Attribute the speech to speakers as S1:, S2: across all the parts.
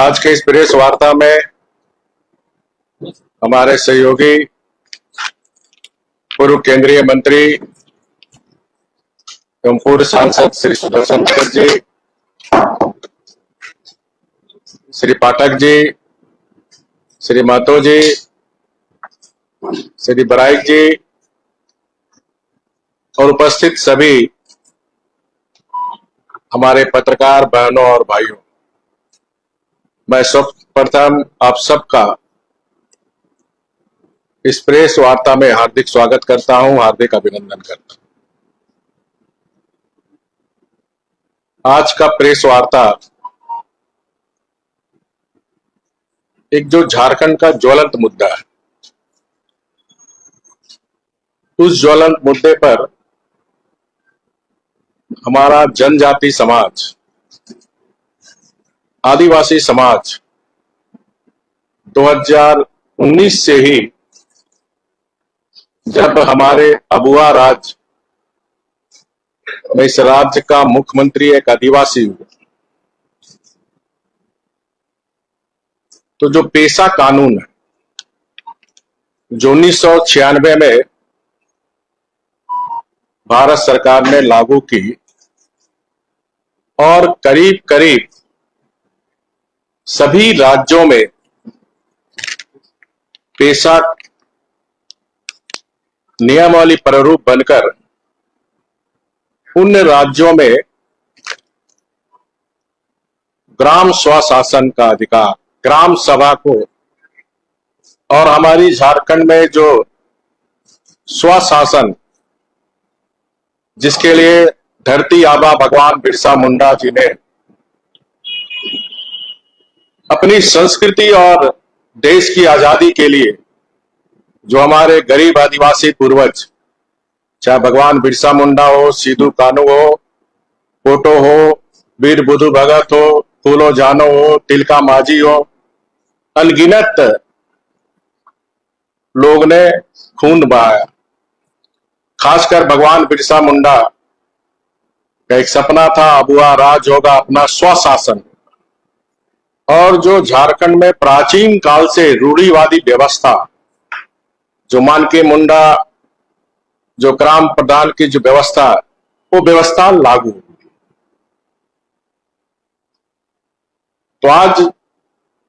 S1: आज के इस प्रेस वार्ता में हमारे सहयोगी पूर्व केंद्रीय मंत्री एवं पूर्व सांसद श्री सुदर्शन भगत जी, श्री पाठक जी, श्री महतो जी, श्री बराइक जी और उपस्थित सभी हमारे पत्रकार बहनों और भाइयों, मैं सर्वप्रथम आप सबका इस प्रेस वार्ता में हार्दिक स्वागत करता हूं, हार्दिक अभिनंदन करता हूं। आज का प्रेस वार्ता एक जो झारखंड का ज्वलंत मुद्दा है, उस ज्वलंत मुद्दे पर हमारा जनजाति समाज, आदिवासी समाज 2019 से ही, जब हमारे अबुआ राज्य में इस राज्य का मुख्यमंत्री एक आदिवासी हुआ, तो जो पेशा कानून है जो 1996 में भारत सरकार ने लागू की और करीब करीब सभी राज्यों में पेशा नियमावली प्रारूप बनकर उन राज्यों में ग्राम स्वशासन का अधिकार, ग्राम सभा को, और हमारी झारखंड में जो स्वशासन, जिसके लिए धरती आबा भगवान बिरसा मुंडा जी ने अपनी संस्कृति और देश की आजादी के लिए, जो हमारे गरीब आदिवासी पूर्वज, चाहे भगवान बिरसा मुंडा हो, सिद्धू कान्हू हो, कोटो हो, वीर बुधु भगत हो, फूलो जानो हो, तिलका माझी हो, अनगिनत लोग ने खून बहाया। खासकर भगवान बिरसा मुंडा का एक सपना था, अबुआ राज होगा, अपना स्वशासन। और जो झारखंड में प्राचीन काल से रूढ़िवादी व्यवस्था, जो मानकी मुंडा, जो ग्राम प्रधान की जो व्यवस्था, वो व्यवस्था लागू हुई। तो आज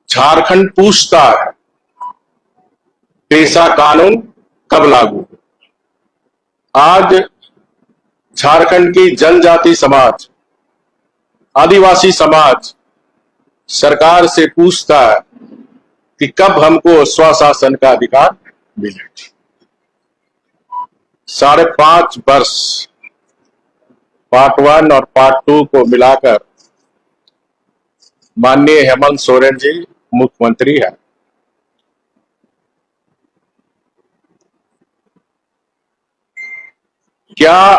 S1: झारखंड पूछता है, पेशा कानून कब लागू? आज झारखंड की जनजाति समाज, आदिवासी समाज सरकार से पूछता है कि कब हमको स्वशासन का अधिकार मिलेगा। 5.5 वर्ष पार्ट 1 और पार्ट 2 को मिलाकर माननीय हेमंत सोरेन जी मुख्यमंत्री है। क्या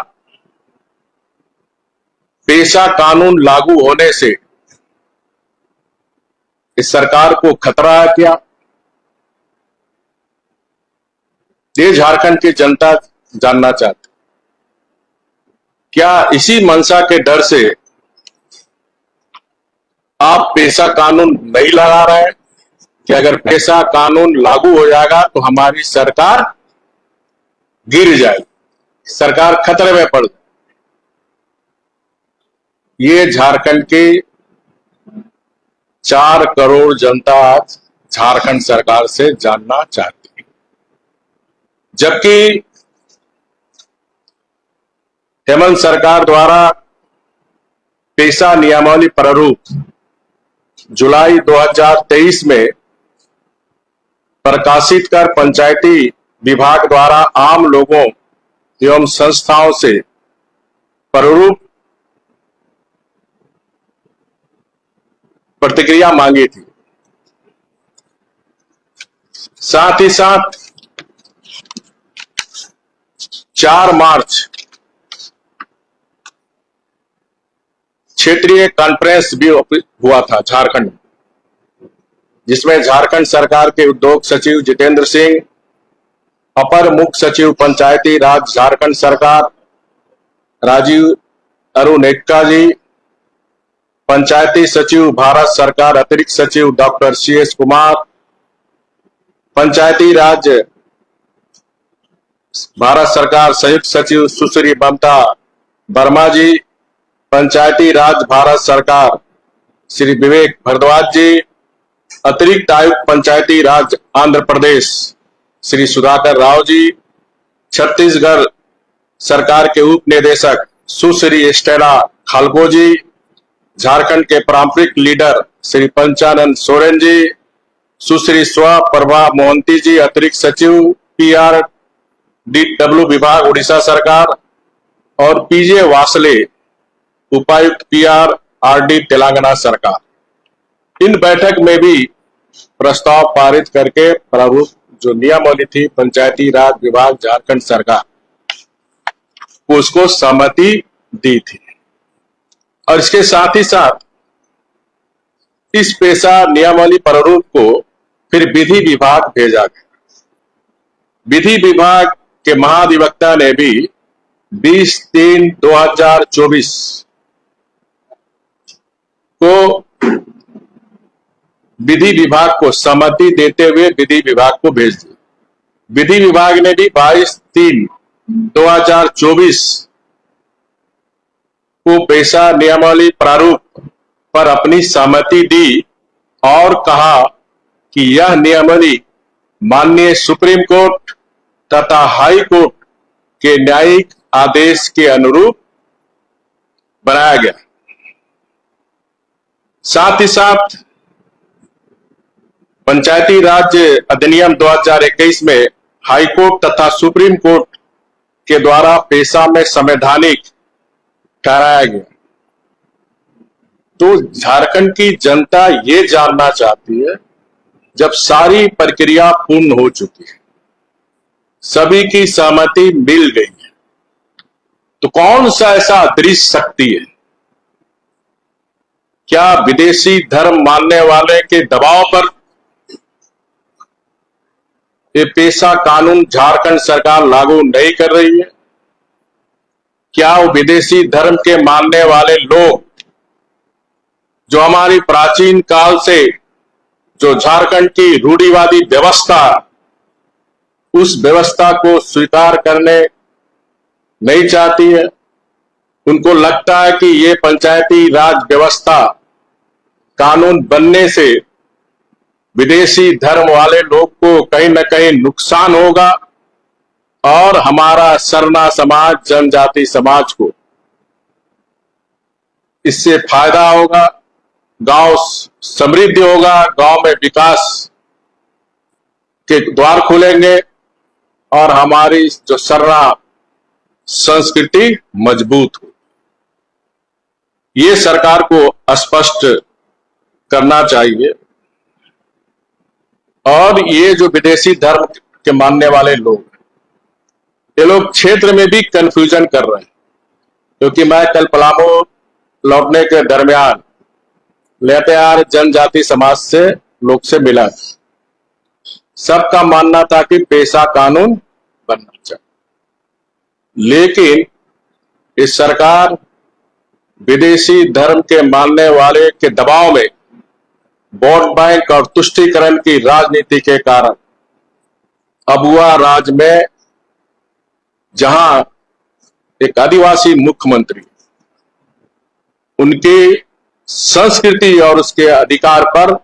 S1: पेशा कानून लागू होने से इस सरकार को खतरा है? क्या ये झारखंड की जनता जानना चाहती? क्या इसी मंशा के डर से आप पेशा कानून नहीं लगा रहे हैं कि अगर पेशा कानून लागू हो जाएगा तो हमारी सरकार गिर जाएगी, सरकार खतरे में पड़ जाए? ये झारखंड की 4 करोड़ जनता आज झारखंड सरकार से जानना चाहती है। जबकि हेमंत सरकार द्वारा पेशा नियमावली प्रारूप जुलाई 2023 में प्रकाशित कर पंचायती विभाग द्वारा आम लोगों एवं संस्थाओं से प्रारूप प्रतिक्रिया मांगी थी। साथ ही साथ 4 मार्च क्षेत्रीय कॉन्फ्रेंस भी हुआ था झारखंड में, जिसमें झारखंड सरकार के उद्योग सचिव जितेंद्र सिंह, अपर मुख्य सचिव पंचायती राज झारखंड सरकार राजीव अरुण एक्का जी, पंचायती सचिव भारत सरकार अतिरिक्त सचिव डॉक्टर CS कुमार, पंचायती राज भारत सरकार संयुक्त सचिव सुश्री ममता वर्मा जी, पंचायती राज भारत सरकार श्री विवेक भारद्वाज जी, अतिरिक्त आयुक्त पंचायती राज आंध्र प्रदेश श्री सुधाकर राव जी, छत्तीसगढ़ सरकार के उप निदेशक सुश्री स्टेला खालको जी, झारखंड के पारंपरिक लीडर श्री पंचानंद सोरेन जी, सुश्री स्वप्रभा मोहंती जी, अतिरिक्त सचिव PRDW विभाग उड़ीसा सरकार, और PJ वासले उपायुक्त PRRD तेलंगाना सरकार। इन बैठक में भी प्रस्ताव पारित करके प्रारूप जो नियमावली थी पंचायती राज विभाग झारखंड सरकार उसको सहमति दी थी। और इसके साथ ही साथ इस पेशा नियमावली प्रारूप को फिर विधि विभाग भेजा गया। विधि विभाग के महाधिवक्ता ने भी 20/3/2024 को विधि विभाग को सहमति देते हुए विधि विभाग को भेज दिया। विधि विभाग ने भी 22/3/2024 को पेशा नियमावली प्रारूप पर अपनी सहमति दी और कहा कि यह नियमावली माननीय सुप्रीम कोर्ट तथा हाई कोर्ट के न्यायिक आदेश के अनुरूप बनाया गया। साथ ही साथ पंचायती राज अधिनियम 2021 में हाई कोर्ट तथा सुप्रीम कोर्ट के द्वारा पेशा में संवैधानिक ठहराया गया। तो झारखंड की जनता ये जानना चाहती है, जब सारी प्रक्रिया पूर्ण हो चुकी है, सभी की सहमति मिल गई है, तो कौन सा ऐसा अदृश्य शक्ति है? क्या विदेशी धर्म मानने वाले के दबाव पर ये पेशा कानून झारखंड सरकार लागू नहीं कर रही है? क्या वो विदेशी धर्म के मानने वाले लोग जो हमारी प्राचीन काल से जो झारखंड की रूढ़िवादी व्यवस्था, उस व्यवस्था को स्वीकार करने नहीं चाहती है? उनको लगता है कि ये पंचायती राज व्यवस्था कानून बनने से विदेशी धर्म वाले लोग को कहीं न कहीं नुकसान होगा और हमारा सरना समाज, जनजाति समाज को इससे फायदा होगा, गांव समृद्धि होगा, गांव में विकास के द्वार खुलेंगे और हमारी जो सरना संस्कृति मजबूत हो। ये सरकार को स्पष्ट करना चाहिए। और ये जो विदेशी धर्म के मानने वाले लोग, ये लोग क्षेत्र में भी कंफ्यूजन कर रहे हैं। क्योंकि मैं कल पलामू लौटने के दरमियान लेतेहार जनजाति समाज से लोग से मिला, सबका मानना था कि पेशा कानून बनना चाहिए, लेकिन इस सरकार विदेशी धर्म के मानने वाले के दबाव में वोट बैंक और तुष्टीकरण की राजनीति के कारण अबुआ राज में, जहां एक आदिवासी मुख्यमंत्री, उनकी संस्कृति और उसके अधिकार पर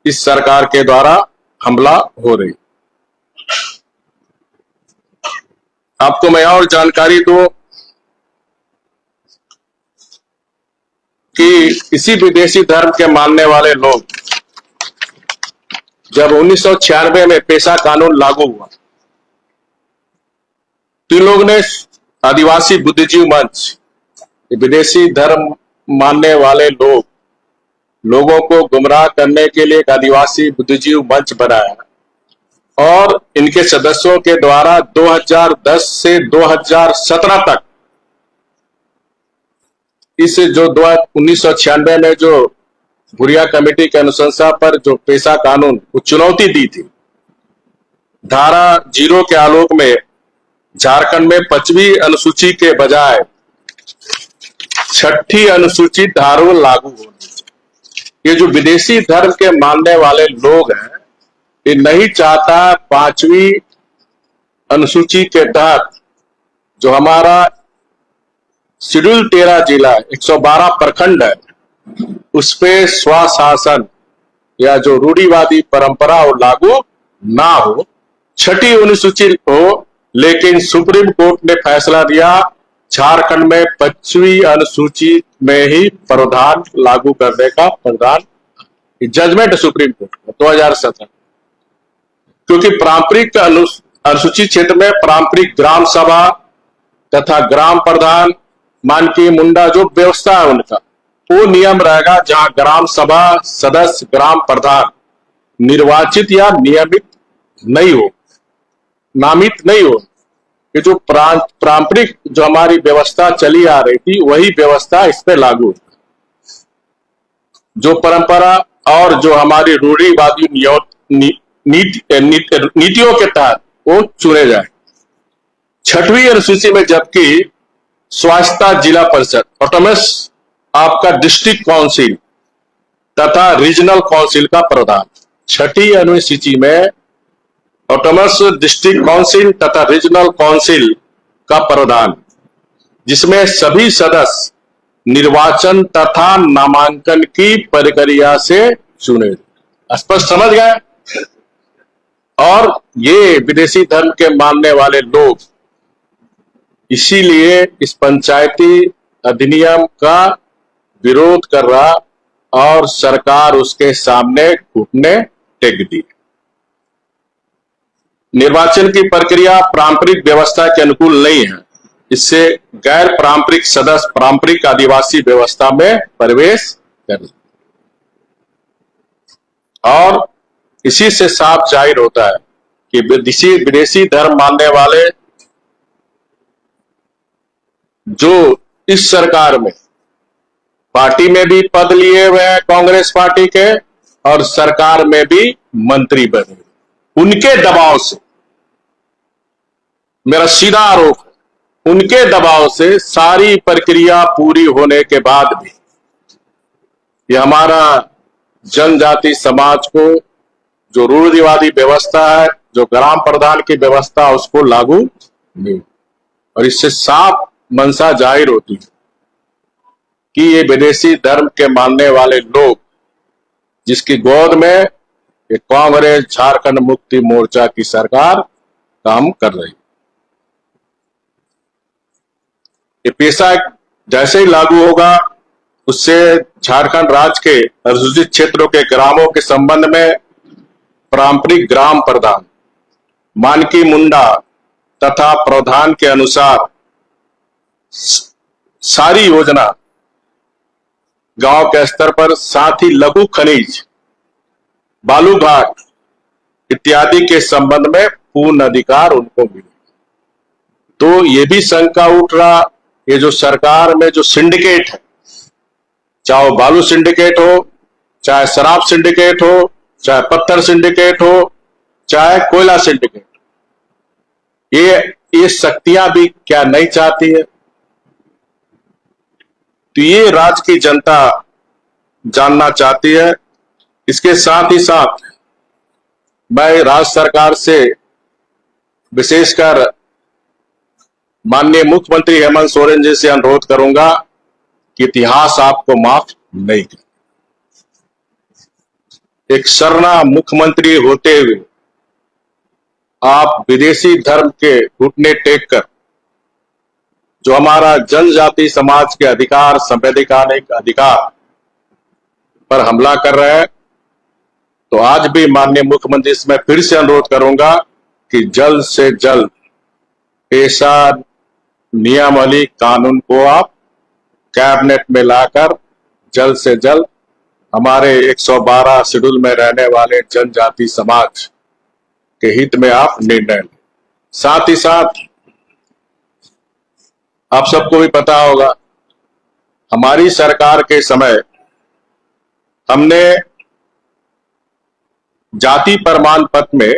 S1: इस सरकार के द्वारा हमला हो रही। आपको मैं और जानकारी दूं कि इसी विदेशी धर्म के मानने वाले लोग, जब 1996 में पेशा कानून लागू हुआ, तो इन लोगों ने आदिवासी बुद्धिजीव मंच, विदेशी धर्म मानने वाले लोगों को गुमराह करने के लिए एक आदिवासी बुद्धिजीव मंच बनाया और इनके सदस्यों के द्वारा 2010 से 2017 तक इस जो 1996 में जो भुरिया कमेटी के अनुशंसा पर जो पेशा कानून को चुनौती दी थी, धारा 0 के आलोक में झारखंड में 5वीं अनुसूची के बजाय 6ठी अनुसूची धारा लागू होनी। ये जो विदेशी धर्म के मानने वाले लोग हैं, ये नहीं चाहता 5वीं अनुसूची के तहत जो हमारा शेड्यूल 13 जिला 112 प्रखंड है, उस पे स्वशासन या जो रूढ़िवादी परंपरा और लागू ना हो, 6ठी अनुसूची हो। लेकिन सुप्रीम कोर्ट ने फैसला दिया झारखंड में 25वीं अनुसूची में ही प्रावधान लागू करने का प्रावधान, जजमेंट सुप्रीम कोर्ट का 2017। क्योंकि पारंपरिक अनुसूचित क्षेत्र में पारंपरिक ग्राम सभा तथा ग्राम प्रधान मानकी मुंडा जो व्यवस्था है उनका वो नियम रहेगा, जहां ग्राम सभा सदस्य ग्राम प्रधान निर्वाचित या नियमित नहीं हो, नामित नहीं हो। ये जो पारंपरिक जो हमारी व्यवस्था चली आ रही थी वही व्यवस्था इस पे लागू है। जो परंपरा और जो हमारी रूढ़िवादी नीतियों के तहत वो चुने जाए। 6वीं अनुसूची में जबकि स्वायत्ता जिला परिषद ऑटोनमस आपका डिस्ट्रिक्ट काउंसिल तथा रीजनल काउंसिल का प्रावधान, 6ठी अनुसूची में ऑटोनमस डिस्ट्रिक्ट काउंसिल तथा रीजनल काउंसिल का प्रावधान, जिसमें सभी सदस्य निर्वाचन तथा नामांकन की प्रक्रिया से चुने। स्पष्ट समझ गए? और ये विदेशी धर्म के मानने वाले लोग इसीलिए इस पंचायती अधिनियम का विरोध कर रहा और सरकार उसके सामने घुटने टेक दी। निर्वाचन की प्रक्रिया पारंपरिक व्यवस्था के अनुकूल नहीं है, इससे गैर पारंपरिक सदस्य पारंपरिक आदिवासी व्यवस्था में प्रवेश कर, और इसी से साफ जाहिर होता है कि विदेशी धर्म मानने वाले जो इस सरकार में पार्टी में भी पद लिए हुए हैं कांग्रेस पार्टी के और सरकार में भी मंत्री बने, उनके दबाव से, मेरा सीधा आरोप है, उनके दबाव से सारी प्रक्रिया पूरी होने के बाद भी ये हमारा जनजाति समाज को जो रूढ़िवादी व्यवस्था है, जो ग्राम प्रधान की व्यवस्था, उसको लागू नहीं। और इससे साफ मंशा जाहिर होती है कि ये विदेशी धर्म के मानने वाले लोग जिसकी गोद में ये कांग्रेस झारखंड मुक्ति मोर्चा की सरकार काम कर रही, ये पेशा जैसे ही लागू होगा उससे झारखंड राज्य के अनुसूचित क्षेत्रों के ग्रामों के संबंध में पारंपरिक ग्राम प्रधान मानकी मुंडा तथा प्रावधान के अनुसार सारी योजना गांव के स्तर पर, साथ ही लघु खनिज बालू घाट इत्यादि के संबंध में पूर्ण अधिकार उनको मिले। तो ये भी शंका उठ रहा, ये जो सरकार में जो सिंडिकेट है, चाहे वो बालू सिंडिकेट हो, चाहे शराब सिंडिकेट हो, चाहे पत्थर सिंडिकेट हो, चाहे कोयला सिंडिकेट, ये शक्तियां भी क्या नहीं चाहती है? तो ये राज्य की जनता जानना चाहती है। इसके साथ ही साथ मैं राज्य सरकार से विशेषकर माननीय मुख्यमंत्री हेमंत सोरेन जी से अनुरोध करूंगा कि इतिहास आपको माफ नहीं करे। एक सरना मुख्यमंत्री होते हुए आप विदेशी धर्म के घुटने टेक कर जो हमारा जनजाति समाज के अधिकार, संवैधानिक अधिकार पर हमला कर रहे हैं, तो आज भी माननीय मुख्यमंत्री से मैं फिर से अनुरोध करूंगा कि जल्द से जल्द पेशा नियमावली कानून को आप कैबिनेट में लाकर जल्द से जल्द हमारे 112 शेड्यूल में रहने वाले जनजाति समाज के हित में आप निर्णय लें। साथ ही साथ आप सबको भी पता होगा, हमारी सरकार के समय हमने जाति प्रमाण पत्र में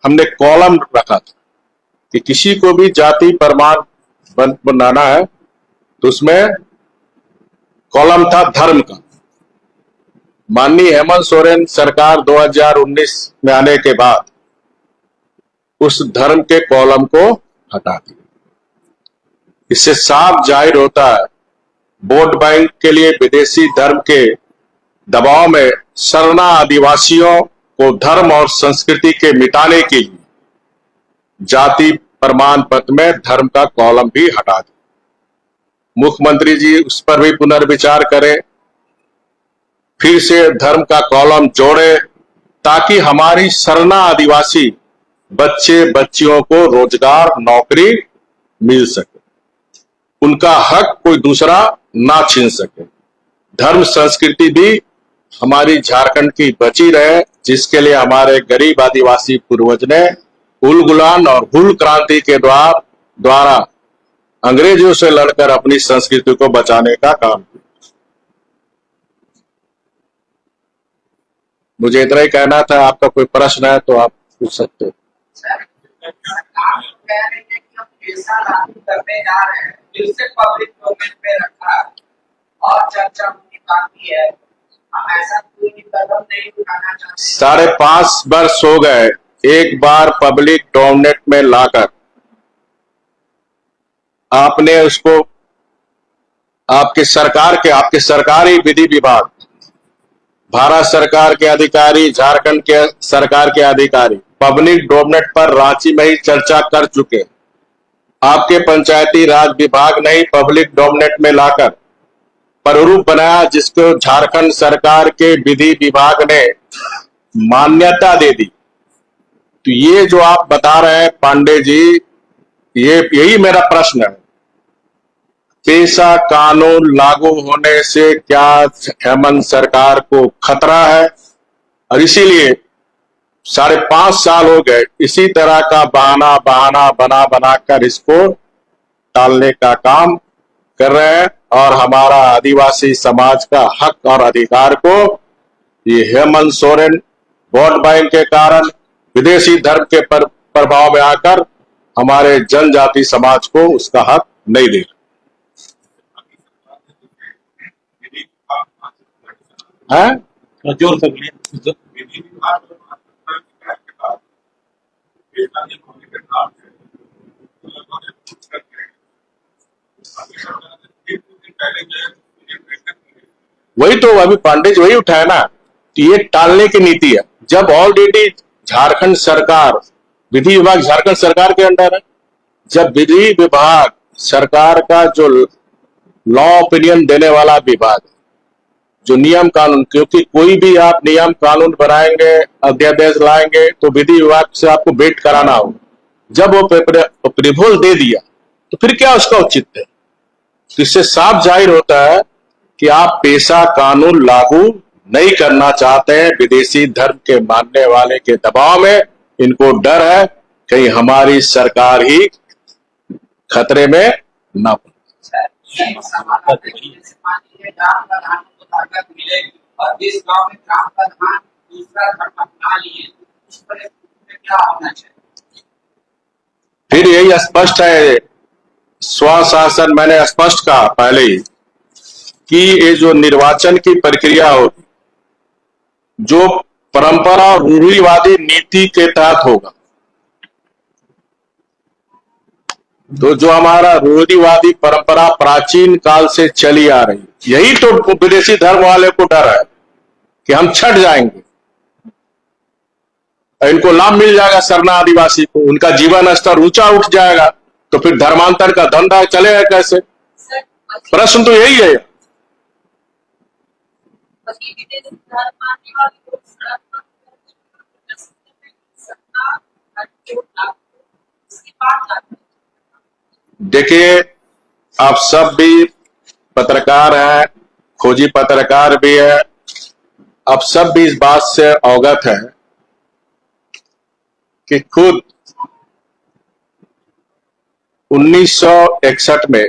S1: हमने कॉलम रखा था कि किसी को भी जाति प्रमाण बनाना है तो उसमें कॉलम था धर्म का। माननीय हेमंत सोरेन सरकार 2019 में आने के बाद उस धर्म के कॉलम को हटा दिया। इससे साफ जाहिर होता है वोट बैंक के लिए विदेशी धर्म के दबाव में शरणा आदिवासियों को धर्म और संस्कृति के मिटाने के लिए जाति प्रमाण पत्र में धर्म का कॉलम भी हटा दिया। मुख्यमंत्री जी उस पर भी पुनर्विचार करें, फिर से धर्म का कॉलम जोड़े, ताकि हमारी शरणा आदिवासी बच्चे बच्चियों को रोजगार नौकरी मिल सके, उनका हक कोई दूसरा ना छीन सके। धर्म संस्कृति भी हमारी झारखंड की बची रहे, जिसके लिए हमारे गरीब आदिवासी पूर्वज ने हुल गुलान और हुल क्रांति के द्वारा अंग्रेजों से लड़कर अपनी संस्कृति को बचाने का काम किया। मुझे इतना ही कहना था। आपका कोई प्रश्न है तो आप पूछ सकते हो।
S2: करने जा रहे हैं, फिर से पब्लिक डोमेन पे रखा और चर्चा होनी बाकी है। हम ऐसा कोई कदम नहीं उठाना चाहते।
S1: 5.5 वर्ष हो गए एक बार पब्लिक डोमेन में लाकर आपने उसको आपके सरकारी विधि विभाग, भारत सरकार के अधिकारी, झारखंड के सरकार के अधिकारी पब्लिक डोमेन पर रांची में ही चर्चा कर चुके। आपके पंचायती राज विभाग ने ही पब्लिक डोमेन में लाकर प्रारूप बनाया, जिसको झारखंड सरकार के विधि विभाग ने मान्यता दे दी। तो ये जो आप बता रहे हैं पांडे जी, यही मेरा प्रश्न है। पेशा कानून लागू होने से क्या हेमंत सरकार को खतरा है? और इसीलिए 5.5 साल हो गए इसी तरह का बहाना बनाकर इसको टालने का काम कर रहे हैं, और हमारा आदिवासी समाज का हक और अधिकार को ये हेमंत सोरेन वोट बैंक के कारण विदेशी धर्म के प्रभाव में आकर हमारे जनजाति समाज को उसका हक नहीं दे रहा है।
S3: जोर से बोलिए।
S1: वही तो अभी पांडे जी वही उठाया ना, तो ये टालने की नीति है। जब ऑलरेडी झारखंड सरकार, विधि विभाग झारखंड सरकार के अंडर है, जब विधि विभाग सरकार का जो लॉ ओपिनियन देने वाला विभाग, जो नियम कानून, क्योंकि कोई भी आप नियम कानून बनाएंगे, अध्यादेश लाएंगे तो विधि विभाग से आपको वेट कराना होगा। जब वो अप्रूवल दे दिया तो फिर क्या उसका औचित्य है? तो इससे साफ जाहिर होता है कि आप पेशा कानून लागू नहीं करना चाहते हैं। विदेशी धर्म के मानने वाले के दबाव में इनको डर है कहीं हमारी सरकार ही खतरे में ना पड़े।
S2: और जिस गांव में ग्राम प्रधान दूसरा धर्म अपना लिए, उस पर क्या होना चाहिए?
S1: फिर यही स्पष्ट है, स्वशासन, मैंने स्पष्ट कहा पहले ही कि ये जो निर्वाचन की प्रक्रिया होगी, जो परंपरा और रूढ़िवादी नीति के तहत होगा, तो जो हमारा रूढ़िवादी परंपरा प्राचीन काल से चली आ रही, यही तो विदेशी धर्म वाले को डर है कि हम छट जाएंगे, इनको लाभ मिल जाएगा शरणा आदिवासी को, उनका जीवन स्तर ऊंचा उठ जाएगा, तो फिर धर्मांतर का धंधा चलेगा कैसे? प्रश्न तो यही है। देखिए, आप सब भी पत्रकार हैं, खोजी पत्रकार भी है, आप सब भी इस बात से अवगत हैं कि खुद 1961 में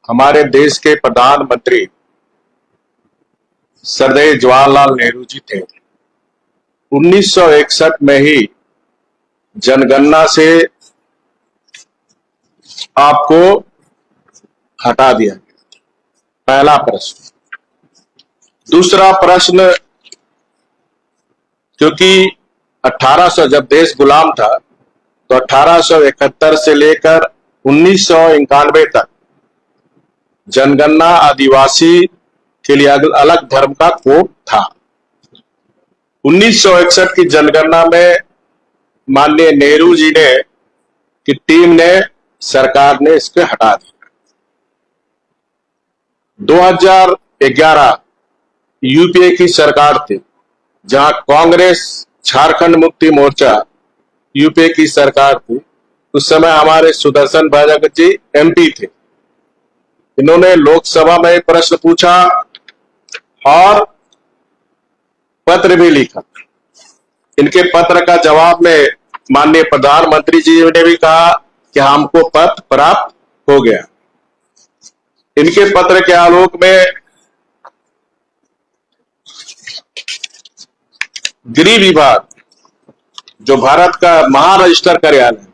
S1: हमारे देश के प्रधानमंत्री सरदार जवाहरलाल नेहरू जी थे। 1961 में ही जनगणना से आपको हटा दिया गया। पहला प्रश्न। दूसरा प्रश्न क्योंकि 1800 जब देश गुलाम था तो 1871 से लेकर 1991 तक जनगणना आदिवासी के लिए अलग धर्म का कोड था। 1961 की जनगणना में माननीय नेहरू जी ने की टीम ने सरकार ने इसके हटा दिया। 2011 यूपीए की सरकार थी जहां कांग्रेस झारखंड मुक्ति मोर्चा यूपीए की सरकार थी। उस समय हमारे सुदर्शन भगत जी एमपी थे। इन्होंने लोकसभा में प्रश्न पूछा और पत्र भी लिखा। इनके पत्र का जवाब में माननीय प्रधानमंत्री जी ने भी कहा कि हमको पत्र प्राप्त हो गया। इनके पत्र के आलोक में गृह विभाग जो भारत का महारजिस्टर कार्यालय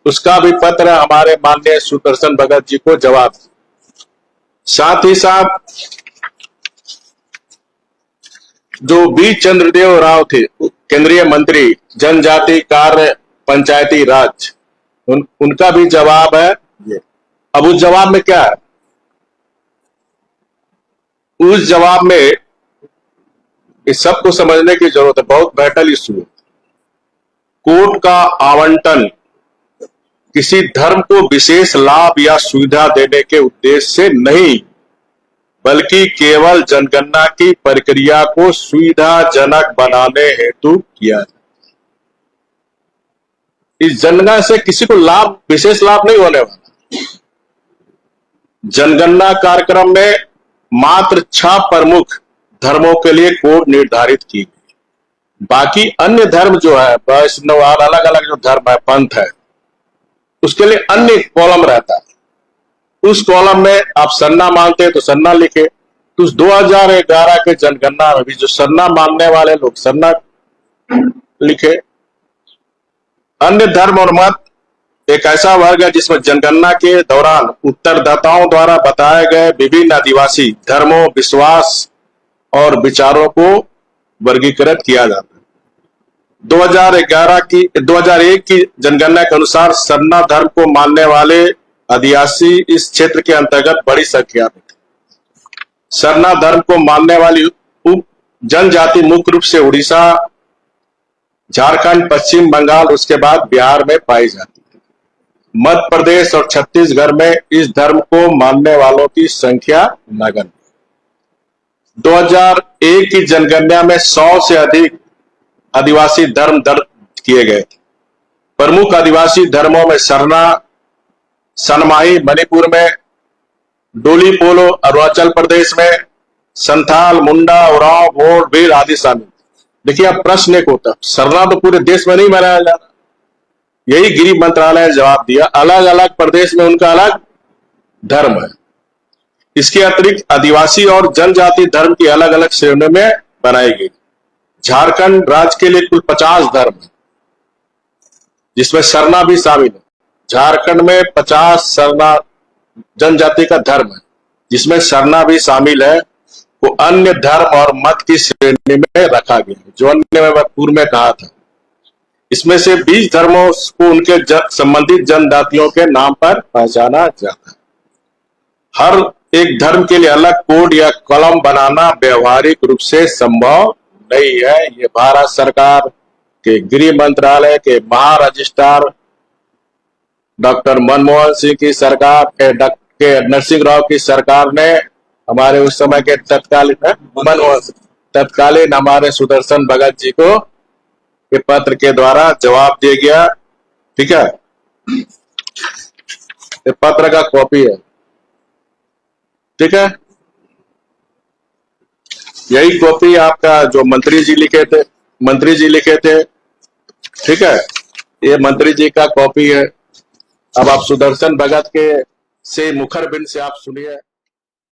S1: उसका भी पत्र हमारे माननीय सुदर्शन भगत जी को जवाब। साथ ही साथ जो बी चंद्रदेव राव थे केंद्रीय मंत्री जनजाति कार्य पंचायती राज उनका भी जवाब है ये। अब उस जवाब में क्या है? उस जवाब में इस सब को समझने की जरूरत है। बहुत वाइटल इशू है। कोर्ट का आवंटन किसी धर्म को विशेष लाभ या सुविधा देने के उद्देश्य से नहीं बल्कि केवल जनगणना की प्रक्रिया को सुविधाजनक बनाने हेतु किया जाए। इस जनगणना से किसी को लाभ विशेष लाभ नहीं होने वाला। जनगणना कार्यक्रम में मात्र 6 प्रमुख धर्मों के लिए कोड निर्धारित की गई। बाकी अन्य धर्म जो है वैष्णव और अलग अलग जो धर्म है पंथ है उसके लिए अन्य कॉलम रहता है। उस कॉलम में आप सन्ना मानते हैं तो सन्ना लिखे। तो उस 2011 के जनगणना में भी जो सन्ना मानने वाले लोग सन्ना लिखे। अन्य धर्म और मत एक ऐसा वर्ग है जिसमें जनगणना के दौरान उत्तरदाताओं द्वारा बताए गए विभिन्न आदिवासी धर्मों विश्वास और विचारों को वर्गीकृत किया जाता है। 2001 की जनगणना के अनुसार सरना धर्म को मानने वाले आदिवासी इस क्षेत्र के अंतर्गत बड़ी संख्या में थे। सरना धर्म को मानने वाली उप जनजाति मुख्य रूप से उड़ीसा झारखंड पश्चिम बंगाल उसके बाद बिहार में पाई जाती है। मध्य प्रदेश और छत्तीसगढ़ में इस धर्म को मानने वालों की संख्या नगण्य। 2001 की जनगणना में 100 से अधिक आदिवासी धर्म दर्ज किए गए थे। प्रमुख आदिवासी धर्मों में सरना सनमाही मणिपुर में, डोली पोलो अरुणाचल प्रदेश में, संथाल मुंडा उरांव भोर भील आदि शामिल। देखिए अब प्रश्न एक होता है सरना तो पूरे देश में नहीं मनाया जा रहा। यही गृह मंत्रालय ने जवाब दिया अलग अलग प्रदेश में उनका अलग धर्म है। इसके अतिरिक्त आदिवासी और जनजाति धर्म की अलग अलग श्रेणियों में बनाई गई। झारखंड राज्य के लिए कुल 50 धर्म है जिसमें सरना भी शामिल है। झारखंड में 50 सरना जनजाति का धर्म है जिसमें सरना भी शामिल है। वो अन्य धर्म और मत की श्रेणी में रखा गया है जो अन्य में पूर्व में कहा था। इसमें से 20 धर्मों को उनके संबंधित जनजातियों के नाम पर पहचाना जाता है। हर एक धर्म के लिए अलग कोड या कॉलम बनाना व्यवहारिक रूप से संभव नहीं है। ये भारत सरकार के गृह मंत्रालय के महारजिस्ट्रार डॉक्टर मनमोहन सिंह की सरकार के नरसिंह राव की सरकार ने हमारे उस समय के तत्कालीन हमारे सुदर्शन भगत जी को के पत्र के द्वारा जवाब दिया गया। ठीक है, ये पत्र का कॉपी है। ठीक है, यही कॉपी आपका जो मंत्री जी लिखे थे। ठीक है, ये मंत्री जी का कॉपी है। अब आप सुदर्शन भगत के से मुखर बिन से आप सुनिए।